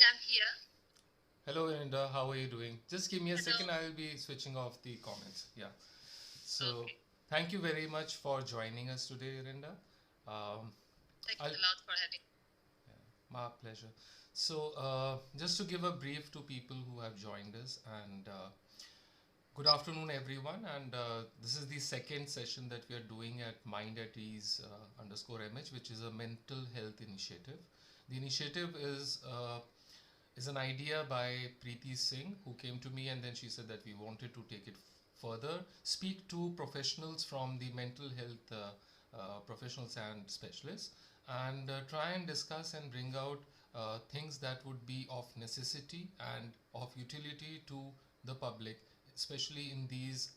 I'm here. Hello, Erinda. How are you doing? Just give me a Hello. second. I will be switching off the comments. Yeah. So, Okay. thank you very much for joining us today, Erinda. Um, Thanks I'll, a lot for having. yeah, my pleasure. So, just to give a brief to people who have joined us, and good afternoon, everyone. And this is the second session that we are doing at Mind at Ease underscore MH, which is a mental health initiative. The initiative is an idea by Preeti Singh, who came to me and then she said that we wanted to take it further, speak to professionals from the mental health professionals and specialists, and try and discuss and bring out things that would be of necessity and of utility to the public, especially in these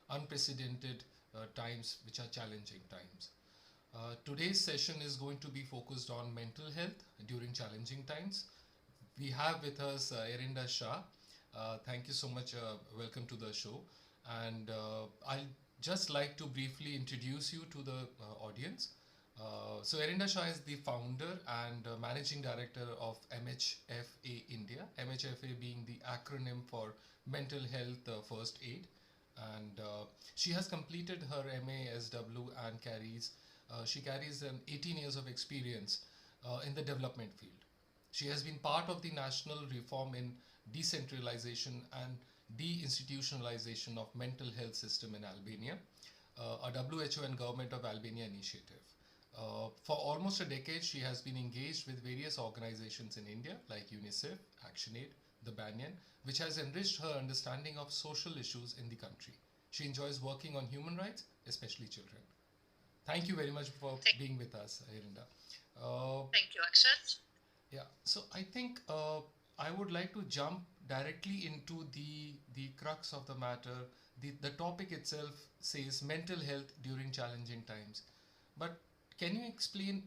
unprecedented times, which are challenging times. Today's session is going to be focused on mental health during challenging times. We have with us Erinda Shah. Thank you so much. Welcome to the show. And I'll just like to briefly introduce you to the audience. So, Erinda Shah is the founder and managing director of MHFA India, MHFA being the acronym for Mental Health First Aid. And she has completed her MASW and she carries an 18 years of experience in the development field. She has been part of the national reform in decentralization and deinstitutionalization of mental health system in Albania, a WHO and government of Albania initiative. For almost a decade, she has been engaged with various organizations in India like UNICEF, ActionAid, the Banyan, which has enriched her understanding of social issues in the country. She enjoys working on human rights, especially children. Thank you very much for Thank, being with us, Irinda. Uh, thank you, Akshat. Yeah, so I think I would like to jump directly into the crux of the matter. The topic itself says mental health during challenging times. But can you explain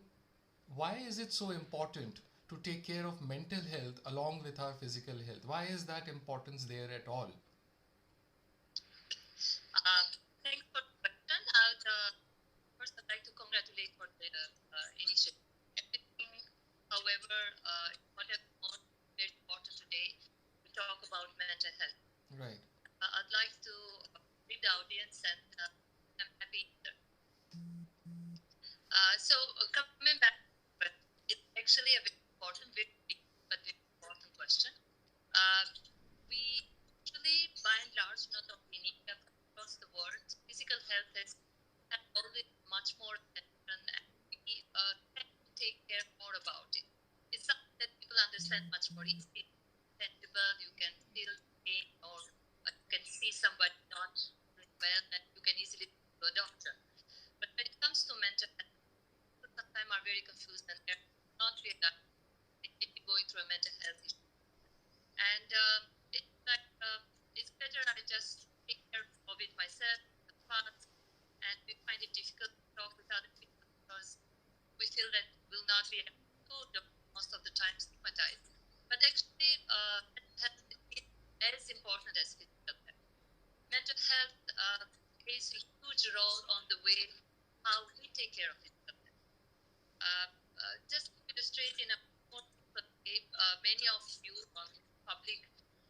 why is it so important to take care of mental health along with our physical health? Why is that importance there at all? Um, Thanks for the question. First, I'd like to congratulate for the initiative. Everything, however, what has more very important today, we talk about mental health. Right, I'd like to lead the audience, and I'm happy. Coming back, but it's actually a very important, very big, but very important question. Uh, we actually, by and large, not only in India but across the world, physical health has always much more attention, and we tend to take care more about it. It's something that people understand much more easily, tangible. You can feel pain, or you can see somebody not doing well, and you can easily go to a doctor. But when it comes to mental health, people sometimes are very confused and they're not realizing they may be going through a mental health issue. And it's like it's better I just take care of it myself in the past, and we find it difficult to talk with other people because we feel that we'll not be able to, most of the time, stigmatized. But actually, mental health is as important as physical health. Mental health plays a huge role on the way how we take care of physical health. Just to illustrate in a more simple way, many of you on public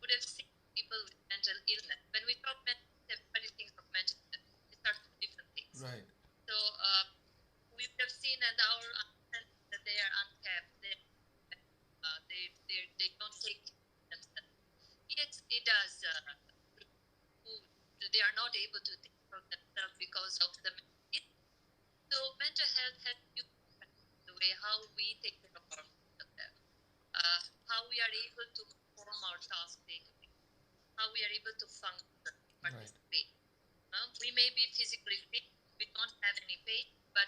would have seen people with mental illness. When we talk mental health, everybody thinks of mental illness. These are two different things. right, So we would have seen, and our understanding that they are uncapped, they don't take themselves. Yes, it does. They are not able to take care of themselves because of the mental illness. So mental health has huge impact on the way how we take care of ourselves, how we are able to perform our tasks day to day, how we are able to function, right. participate. We may be physically fit, we don't have any pain, but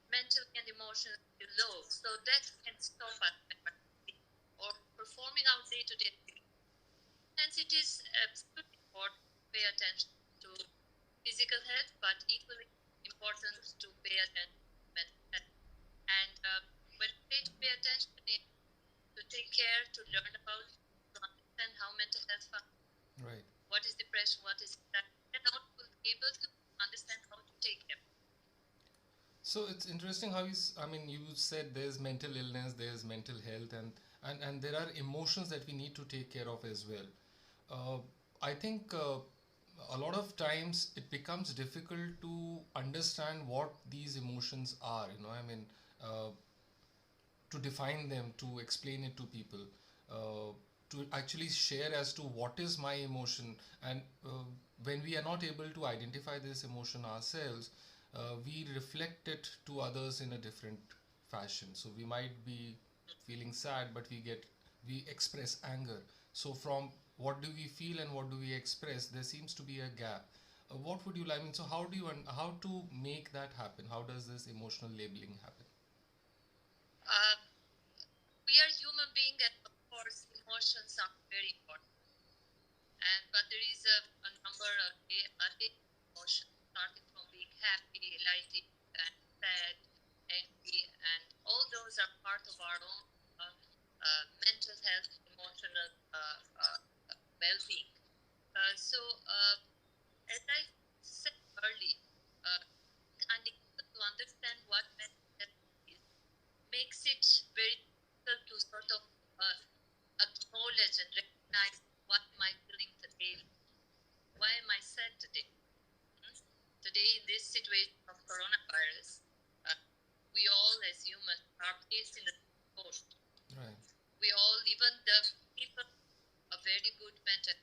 mentally and emotionally low. So that can stop us from participating or performing our day to day activities. Hence, it is absolutely important to pay attention to physical health, but equally important to pay attention to mental health. And when we say to pay attention, to take care, to learn about, to understand how mental health functions, Right. what is depression, what is anxiety, and not to be able to understand how to take care. So it's interesting how I mean, you said there's mental illness, there's mental health, and and there are emotions that we need to take care of as well. uh, I think a lot of times it becomes difficult to understand what these emotions are. I mean, uh, to define them, to explain it to people, uh, to actually share as to what is my emotion. And when we are not able to identify this emotion ourselves, we reflect it to others in a different fashion. So we might be feeling sad, but we express anger. So from what do we feel and what do we express, there seems to be a gap. What would you like? I mean, so how to make that happen? How does this emotional labeling happen? Uh, we are human beings, and of course, emotions are very important. And but there is a number of a emotions, starting from being happy, lighting, and sad, angry, and all those are part of our own mental health, emotional well-being. So, as I said earlier, uh, unable to understand what mental health is makes it very difficult to sort of uh, acknowledge and recognize what am I feeling today, why am I sad today. Hmm? Today, in this situation of coronavirus, uh, we all as humans are placed in the boat. Right. We all, even the people, a very good mental,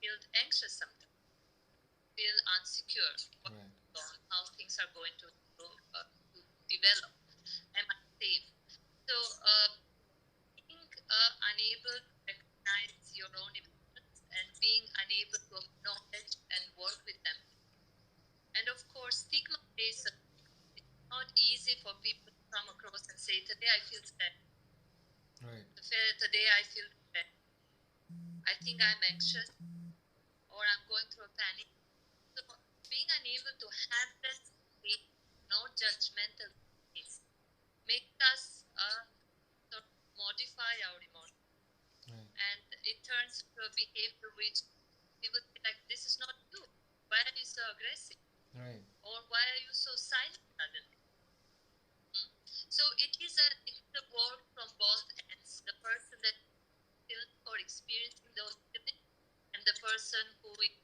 feel anxious sometimes, feel insecure, Right. how things are going to develop. Am I safe? So, being unable to recognize your own emotions and being unable to acknowledge and work with them. And of course, stigma is it's not easy for people to come across and say, today I feel sad. Right. Today I feel sad. I think I'm anxious or I'm going through a panic. So being unable to have that space, no judgmental space, makes us sort of modify our emotions. Right. And it turns to a behavior which people feel like, this is not you. Why are you so aggressive? Right. Or why are you so silent suddenly? Hmm? So it's a word from both ends. The person that feels or experiencing those feelings and the person who is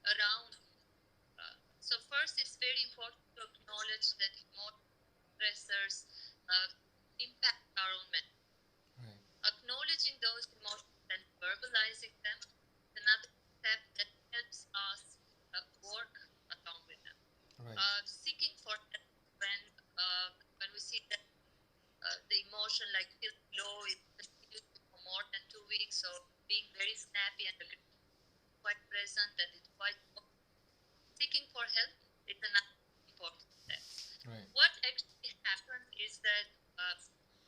around. So first, it's very important to acknowledge that emotional stressors uh, impact our own mental. Right. Acknowledging those emotions and verbalizing them is another step that helps us work along with them. Right. Seeking for help when when we see that the emotion like feeling low is continued for more than 2 weeks, or being very snappy and quite present and it's quite seeking for help is another important step. Right. What actually happens is that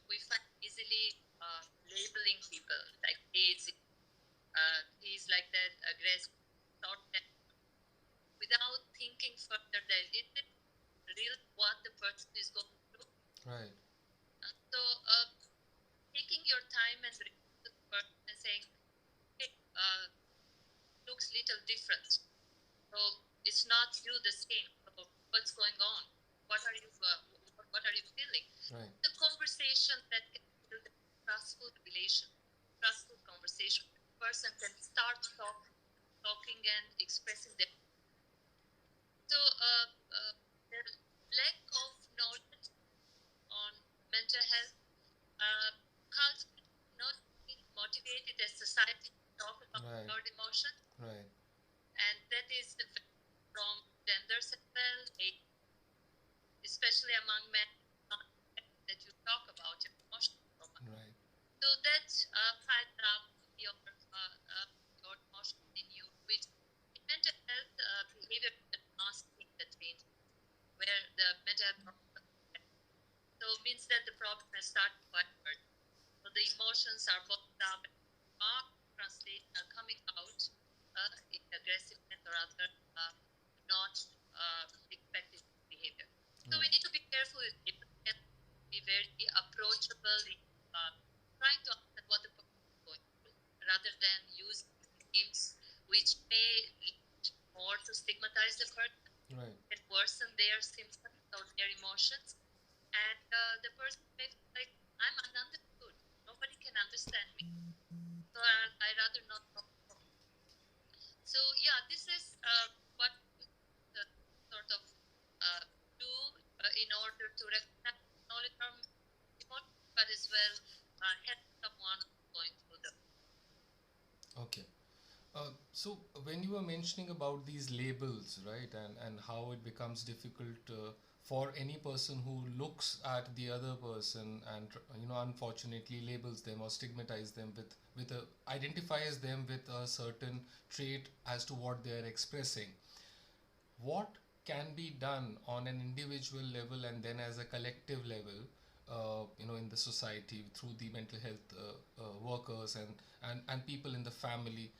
we find easily labeling people like, hey, he's like that, aggressive, short tempered, without thinking further that is it really what the person is going through. Right. So, taking your time and reaching to the person and saying, hey, looks little different. So it's not you the same. So what's going on? What are you feeling? Right. The conversation that can build a trustful relation, trustful conversation. The person can start talking and expressing their. So the lack of knowledge on mental health, culture not being motivated as society to talk about Right. our emotions, Right. and that is from genders as well, especially among men, that you talk about your emotions so much. Right. So that piles up your emotions in you, which in mental health behavior is the last thing that changes, where the mental health problem. So it means that the problem has started quite early. So the emotions are bottled up and are translated, are coming out in aggressiveness or other not expected behavior. So we need to be careful with people and be very approachable in trying to understand what the person is going through, rather than use names which may lead more to stigmatize the person. Right. And worsen their symptoms or their emotions. And the person may feel like, I'm ununderstood. nobody can understand me. So I rather not talk. So yeah, this is what the sort of uh, do in order to recognize knowledge from emotion, but as well help someone going through the. Okay. So when you were mentioning about these labels, right, and how it becomes difficult for any person who looks at the other person and unfortunately labels them or stigmatize them with a identifies them with a certain trait as to what they are expressing, what can be done on an individual level and then as a collective level, in the society through the mental health workers and people in the family.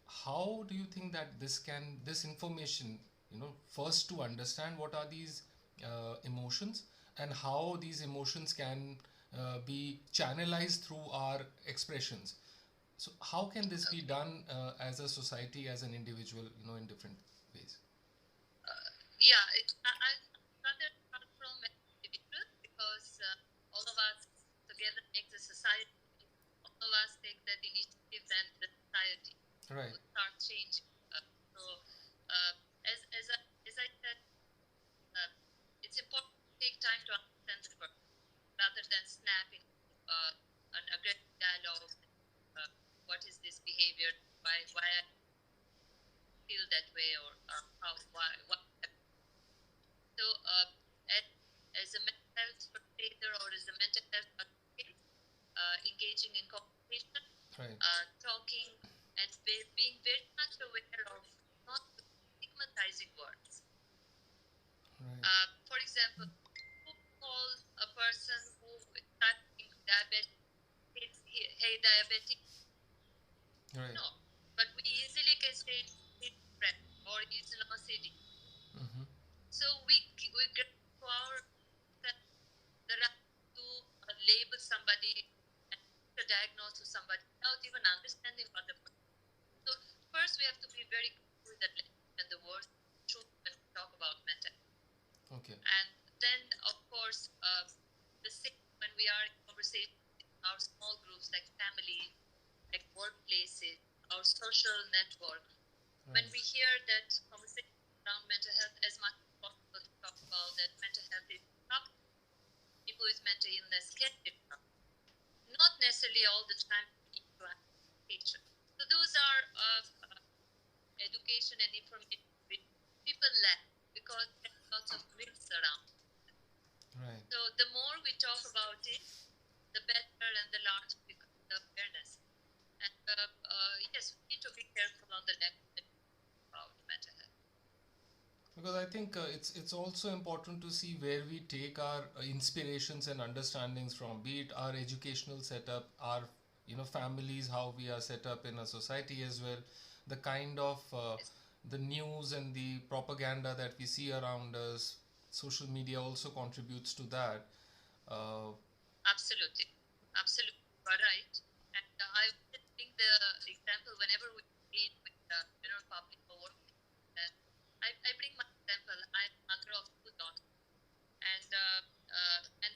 How do you think that this information, first to understand what are these emotions and how these emotions can be channelized through our expressions? So how can this be done as a society, as an individual, in different ways? Yeah, I rather start from an individual because all of us together make the society. All of us take that initiative, then the society Right. will start changing. So, uh, as I said, uh, it's important to take time to understand the person rather than snap into an aggressive dialogue. Uh, what is this behavior? Why I feel that way, or how why so, as, as a mental health facilitator or as a mental health advocate, engaging in conversation, Right. talking, and being very much aware of not stigmatizing words. Right. For example, who calls a person who is typing diabetic, hey, diabetic? Right. No, but we easily can say he's depressed or he's an OCD. Mm-hmm. So we get to our the right to label somebody and to diagnose to somebody without even understanding what the person. So first we have to be very careful with the language and the words choose when we talk about mental health. Okay. And then of course the same when we are in conversation in our small groups like family, like workplaces, our social network. When Right. we hear that conversation around mental health, as much as possible to talk about that mental health is tough, people with mental illness can be tough. Not necessarily all the time you need to have education. So those are education and information which people lack because there's lots of myths around. Right. So the more we talk about it, the better and the larger becomes the awareness. And yes, we need to be careful on the language about mental health. Because I think it's also important to see where we take our inspirations and understandings from, be it our educational setup, our families, how we are set up in a society as well, the kind of Yes. the news and the propaganda that we see around us. Social media also contributes to that. Uh, Absolutely. Absolutely. You are right. And I always bring the example whenever we begin with the general public or work. I bring my example. I'm mother of two daughters. And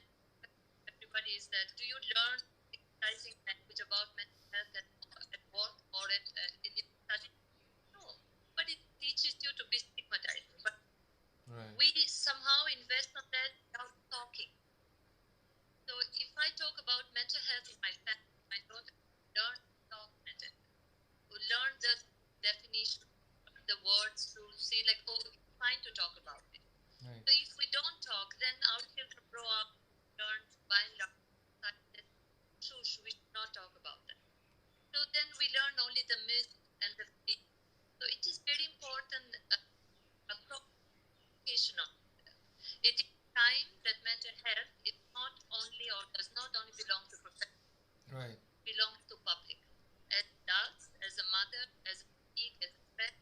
everybody is that do you learn exercising language about mental health at work or in your study? No. But it teaches you to be stigmatized. But right. we somehow invest on that without talking. So if I talk about mental health in my family, my daughter learn to talk mental health, to learn the definition, the words, to see like, oh, it's fine to talk about it. Right. So if we don't talk, then our children grow up, learn by and large that shush, we should not talk about that. So then we learn only the myth and the belief. So it is very important a communication on it. It is time that mental health is not only or does not only belong to professionals. Right. Belongs to public. As adults, as a mother, as a colleague, as a friend,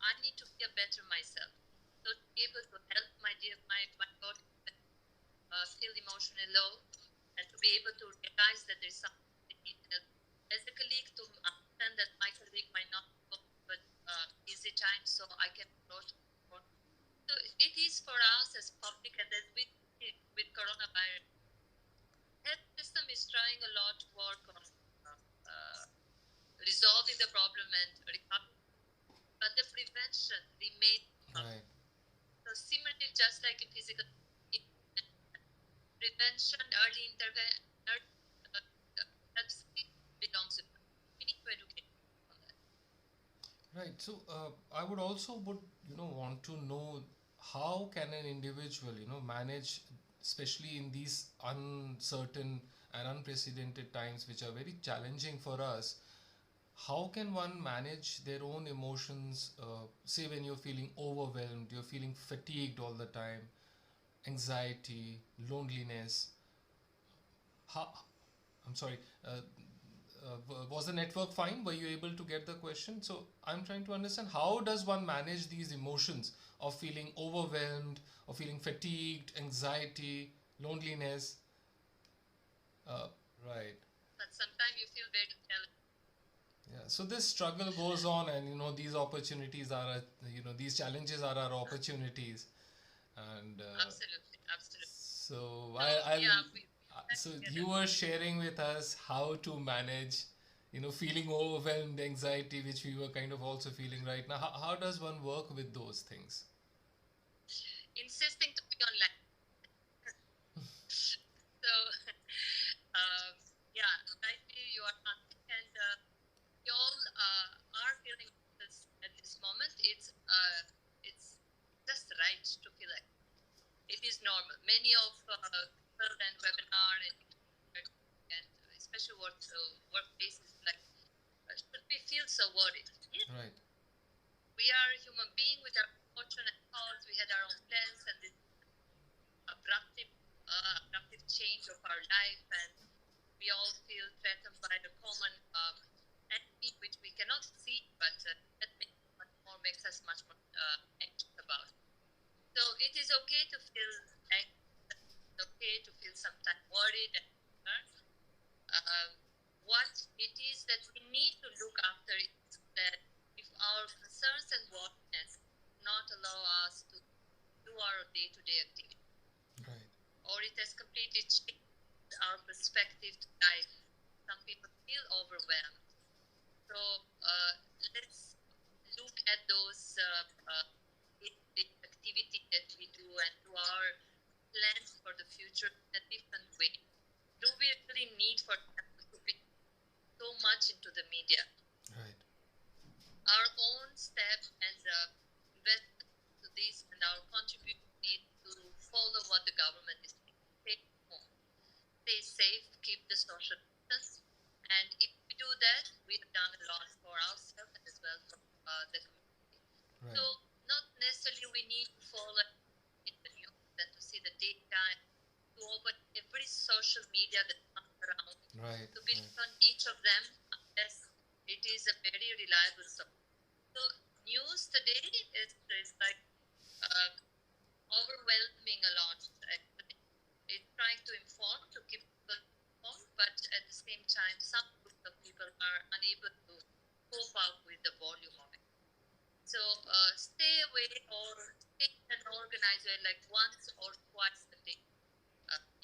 I need to be a better myself. So to be able to help my daughter feel emotionally low and to be able to realize that there's something they need help. As a colleague, to understand that my colleague might not go but easy times, so I can approach support. So it is for us as public and as we with coronavirus, health system is trying a lot to work on resolving the problem and recovery, but the prevention remains. Right. So similarly, just like in physical prevention, early intervention, belongs to we need to educate on that. Right. So I would also want to know how can an individual manage, especially in these uncertain and unprecedented times, which are very challenging for us. How can one manage their own emotions? Say when you're feeling overwhelmed, you're feeling fatigued all the time, anxiety, loneliness. How? I'm sorry. Was the network fine? Were you able to get the question? So I'm trying to understand how does one manage these emotions of feeling overwhelmed, of feeling fatigued, anxiety, loneliness. Uh, right. But sometimes you feel very challenged. Yeah. So this struggle goes on, and these opportunities are, these challenges are our opportunities, and Absolutely, absolutely. so So I'll. yeah, we So together. you were sharing with us how to manage, feeling overwhelmed, anxiety, which we were kind of also feeling right now. How does one work with those things? Insisting to be online. So um, yeah, rightly you are asking, and we all are feeling this at this moment. It's just right to feel like it is normal. Many of people and webinar and especially workplaces like should we feel so worried? Yes, Right. we are a human being with our emotion and thoughts. We had our own plans and this abruptive change of our life, and we all feel threatened by the common enemy, which we cannot see, but that makes us much more anxious about. So it is okay to feel anxious. It's okay to feel sometimes worried and concerned. Um, what it is that we need to look after is that if our concerns and worries not allow us to do our day-to-day activity, Right. or it has completely changed our perspective to life. Some people feel overwhelmed. So let's look at those activity that we do and do our plans for the future in a different way. Do we really need, for example, to be so much into the media? Right. Our own steps and investment to this and our contribution need to follow what the government is saying. Stay home, stay safe, keep the social distance. And if we do that, we have done a lot for ourselves and as well for the community. Right. So not necessarily we need to follow in the news and to see the data and to open every social media that comes around. Right. To believe Right. on each of them unless it is a very reliable source. So news today is like uh, overwhelming a lot. Actually, it's trying to inform to keep people informed, but at the same time, some groups of people are unable to cope up with the volume of it. So stay away or stay in an organized way, like once or twice a day,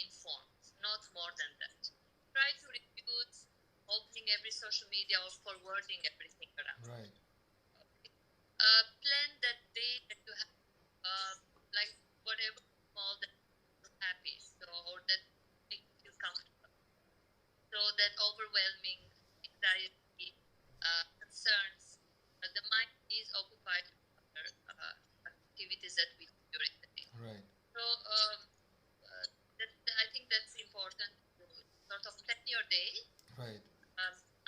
informed, not more than that. Try to reduce opening every social media or forwarding everything around. Right. Plan that day that you have, like whatever small that you're happy, so or that makes you feel comfortable. So that overwhelming anxiety, concerns, the mind is occupied with other activities that we do during the day. Right. So I think that's important to sort of plan your day. Right.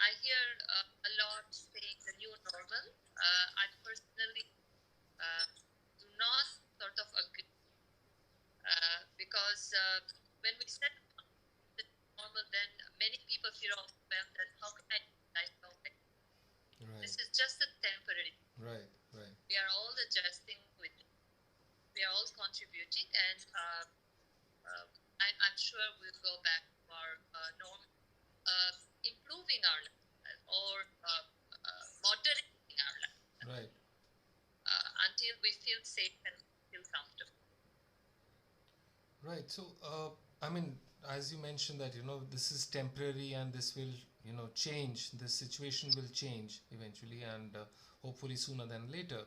I hear a lot saying the new normal. I personally do not sort of agree because when we set the normal, then many people feel overwhelmed that how can I do life now? Right. This is just a temporary. Right. Right. We are all adjusting with it. We are all contributing, and I'm sure we'll go back to our normal, improving our life or moderating our life. Right. Until we feel safe and feel comfortable. Right. So, I mean, as you mentioned that this is temporary and this will change. This situation will change eventually, and hopefully sooner than later.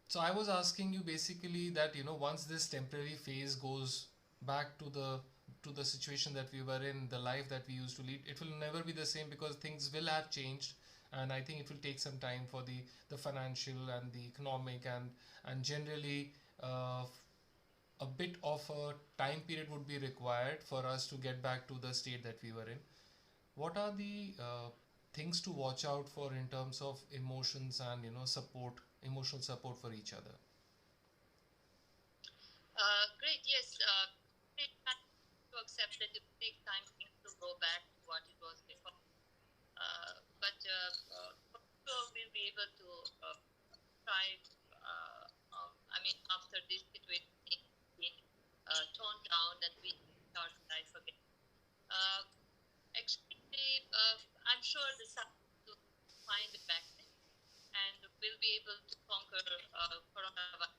So I was asking you basically that once this temporary phase goes back to the situation that we were in, the life that we used to lead, it will never be the same because things will have changed, and I think it will take some time for the financial and the economic and generally a bit of a time period would be required for us to get back to the state that we were in. What are the things to watch out for in terms of emotions and support, emotional support for each other? Great, yes. Take time to accept that it takes time things to go back to what it was before. But for sure we'll be able to try. I mean, after this situation being toned down, and we start life again. Uh, Actually, I'm sure the sun will find a vaccine and will be able to conquer coronavirus.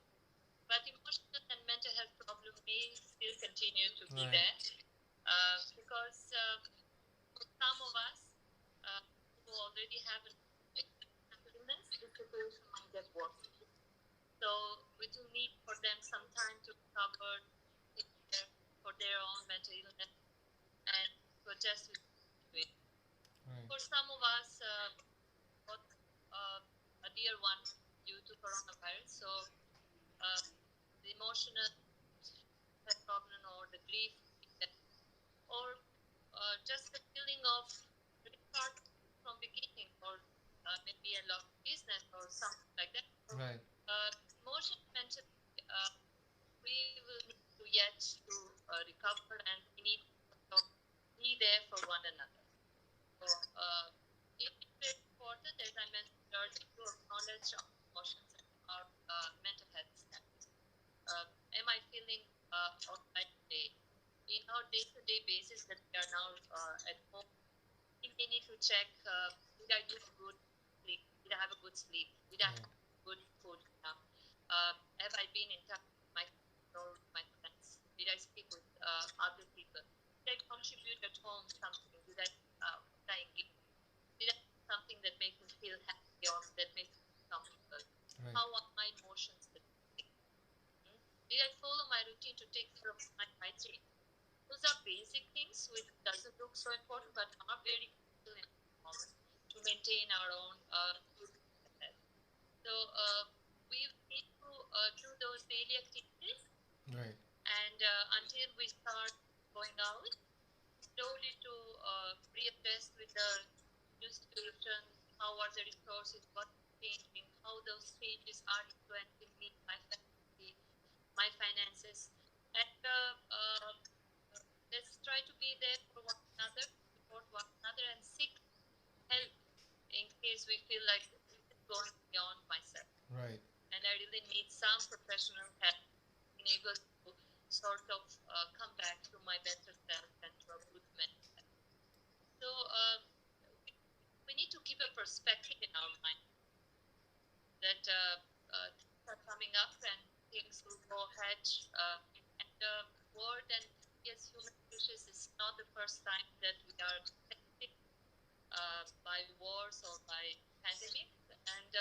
But emotional and mental health problem may still continue to be Right. there because for some of us who already have an mental illness, the situation might get worse. So we do need for them some time to recover, take care for their own mental illness, and to adjust with it. Right. For some of us, got a dear one due to coronavirus, so uh, the emotional problem or the grief, or just the feeling of restart from beginning, or maybe a lost business or something like that. So, Right. emotion mentally, we will need to yet to recover, and we need to be there for one another. So it is very important, as I mentioned earlier, to acknowledge our emotions and our mental health status. Am I feeling all right today? In our day-to-day basis that we are now at home, we may need to check, did I do good sleep? Did I have a good sleep? Did I have good food? Have I been in touch with my family or with my friends? Did I speak with other people? Did I contribute at home something? Did I engage? Did I do something that makes me feel happy or that makes me feel comfortable? Right. How are my emotions? Did I follow my routine to take care of my hygiene? Those are basic things which doesn't look so important but are very crucial in the moment to maintain our own good health. So we need to do those daily activities, Right. and until we start going out, slowly to readjust with the new situation, how are the resources, what's changing, how those changes are influencing me, my family, my finances, and let's try to be there for one another, support one another, and seek help in case we feel like this is going beyond myself. Right. And I really need some professional help in able to sort of come back to my better self and to a good mental health. So we need to keep a perspective in our mind that things are coming up and things will go ahead. And the world and we as human species is not the first time that we are affected by wars or by pandemics, and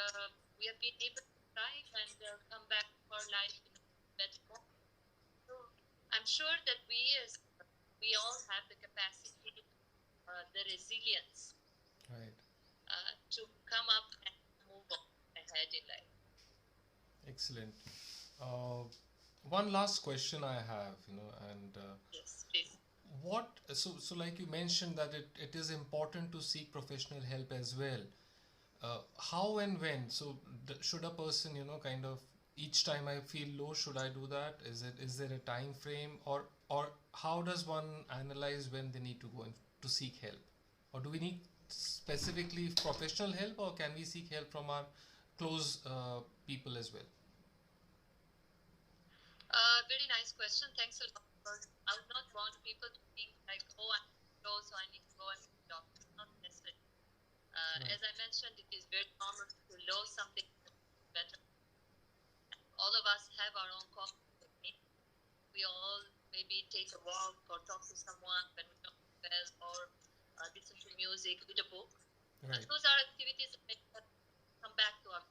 we have been able to thrive and come back to our life in a better moment. So I'm sure that we all have the capacity, the resilience Right. to come up and move on ahead in life. Excellent. Uh, One last question I have, and Yes, please. so like you mentioned that it is important to seek professional help as well. How and when? So should a person, kind of each time I feel low, should I do that? Is there a time frame, or how does one analyze when they need to go and to seek help, or do we need specifically professional help, or can we seek help from our close people as well? Very nice question. Thanks a lot. Because I would not want people to think like, oh, I'm low, so I need to go and see a doctor. Not necessarily. Right. As I mentioned, it is very normal to know something better. All of us have our own coping needs. we all maybe take a walk or talk to someone when we don't feel well, or listen to music, read a book. Right. And those are activities that make us come back to our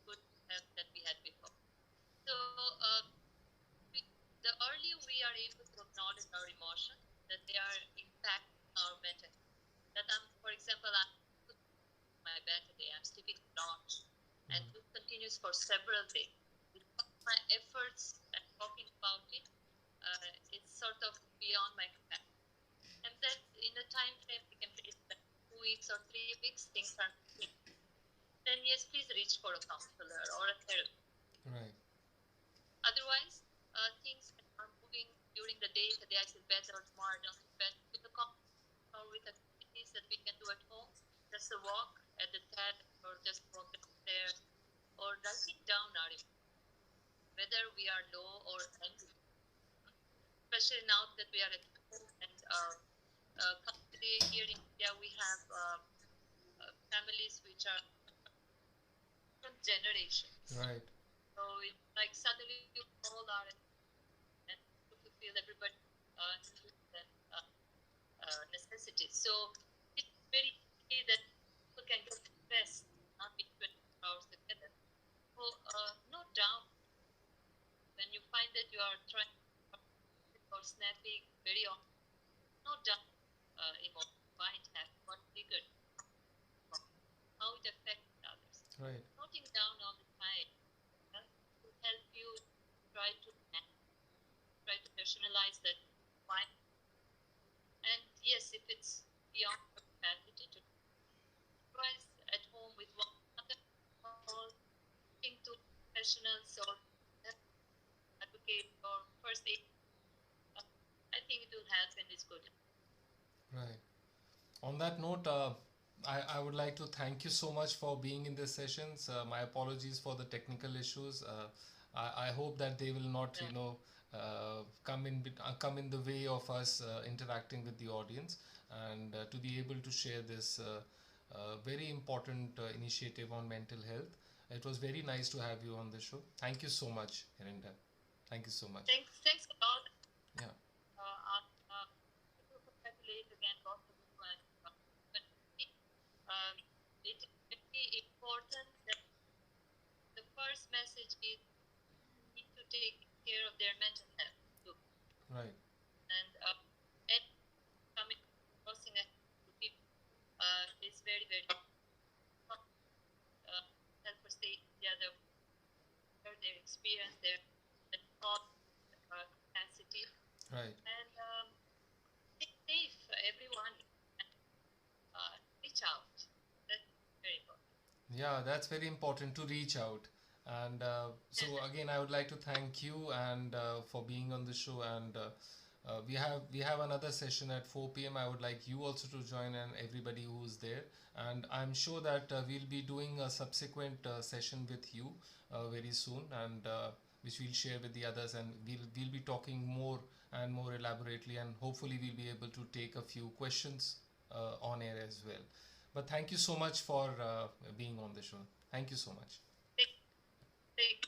good health that we had before. So the earlier we are able to acknowledge our emotions, that they are impacting our mental health. That for example, I'm my bed today, I'm sleeping a lot, and this continues for several days. Because my efforts at talking about it, it's sort of beyond my capacity. And that in a time frame, we can say that 2 weeks or 3 weeks, things are moving. Then yes, please reach for a counselor or a therapist. Right. Otherwise, things are moving during the day. Today I feel better, tomorrow I don't feel better. With the or with activities that we can do at home, just a walk at the terrace or just walk downstairs, or writing down our emotions, whether we are low or angry. Especially now that we are at home and currently here in India we have families which are different generations. Right. So it's like suddenly you all are and to fulfill everybody needs and necessities. So it's very easy that people can get stressed, not be 24 hours together. So note down when you find that you are trying or snapping very often. Note down emotion, why it happened, what triggered, how it affects others. Right. Noting down all the time will help you try to rationalize that why. And yes, if it's beyond your capacity to advise at home with one another or think to professionals or advocate or first aid, I think it will help and it's good. Right. On that note, I would like to thank you so much for being in this sessions. My apologies for the technical issues. I hope that they will not, Yeah. come in the way of us interacting with the audience, and to be able to share this very important initiative on mental health. It was very nice to have you on the show. Thank you so much, Herinda. Thank you so much. Thanks a lot. Yeah. To congratulate again both of you and it is very important that the first message is need to take care of their mental health too. Right. And coming crossing a to people is very help us stay together, their experience, their thought capacity. Right. And stay safe, everyone. Reach out. That's very important. Yeah, that's very important to reach out. And so again, I would like to thank you and for being on the show. And we have another session at 4 p.m. I would like you also to join and everybody who's there. And I'm sure that we'll be doing a subsequent session with you very soon, and which we'll share with the others. And we'll be talking more and more elaborately, and hopefully we'll be able to take a few questions on air as well. But thank you so much for being on the show. Thank you so much. Thank